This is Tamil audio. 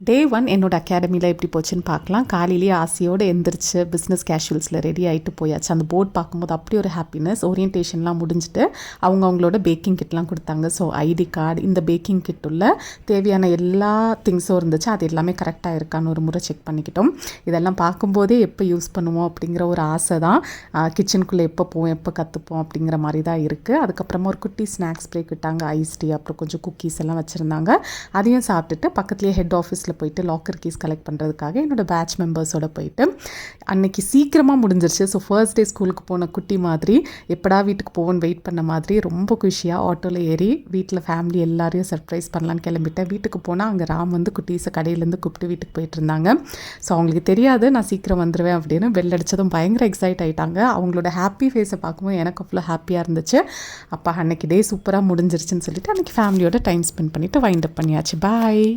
டே 1 என்னோட அகாடமியில் எப்படி போச்சுன்னு பார்க்கலாம். காலையிலேயே ஆசையோடு எந்திரிச்சு பிஸ்னஸ் கேஷுவல்ஸில் ரெடி ஆகிட்டு போயாச்சு. அந்த போர்ட் பார்க்கும்போது அப்படி ஒரு ஹாப்பினஸ். ஓரியன்டேஷன்லாம் முடிஞ்சுட்டு அவங்களோட பேக்கிங் கிட்லாம் கொடுத்தாங்க. ஸோ ஐடி கார்டு, இந்த பேக்கிங் கிட் உள்ள தேவையான எல்லா திங்ஸும் இருந்துச்சு. அது எல்லாமே கரெக்டாக இருக்கான்னு ஒரு முறை செக் பண்ணிக்கிட்டோம். இதெல்லாம் பார்க்கும்போதே எப்போ யூஸ் பண்ணுவோம் அப்படிங்கிற ஒரு ஆசை தான். கிச்சனுக்குள்ளே எப்போ போவோம், எப்போ கற்றுப்போம் அப்படிங்கிற மாதிரி தான் இருக்குது. அதுக்கப்புறமா ஒரு குட்டி ஸ்நாக்ஸ் பிரேக் விட்டாங்க. ஐஸ் டீ, அப்புறம் கொஞ்சம் குக்கீஸ் எல்லாம் வச்சுருந்தாங்க. அதையும் சாப்பிட்டுட்டு பக்கத்துலேயே ஹெட் ஆஃபீஸில் போயிட்டு லாக்கர் கீஸ் கலெக்ட் பண்ணுறதுக்காக என்னோடய பேட்ச் மெம்பர்ஸோடு போயிட்டு அன்றைக்கி சீக்கிரமாக முடிஞ்சிருச்சு. ஸோ ஃபர்ஸ்ட் டே ஸ்கூலுக்கு போன குட்டி மாதிரி எப்படா வீட்டுக்கு போவோன்னு வெயிட் பண்ண மாதிரி ரொம்ப குஷியாக ஆட்டோவில் ஏறி வீட்டில் ஃபேமிலி எல்லாரையும் சர்ப்ரைஸ் பண்ணலான்னு கிளம்பிட்டேன். வீட்டுக்கு போனால் அங்கே ராம் வந்து குட்டீஸை கடையிலேருந்து கூப்பிட்டு வீட்டுக்கு போயிட்டு இருந்தாங்க. ஸோ அவங்களுக்கு தெரியாது நான் சீக்கிரம் வந்துடுவேன் அப்படின்னு. பெல் அடித்ததும் பயங்கர எக்ஸைட் ஆகிட்டாங்க. அவங்களோட ஹாப்பி ஃபேஸை பார்க்கும்போது எனக்கு அவ்வளோ ஹாப்பியாக இருந்துச்சு. அப்போ அன்றைக்கி டே சூப்பராக முடிஞ்சிருச்சுன்னு சொல்லிட்டு அன்றைக்கி ஃபேமிலியோட டைம் ஸ்பெண்ட் பண்ணிவிட்டு வைண்ட் அப் பண்ணியாச்சு. பாய்.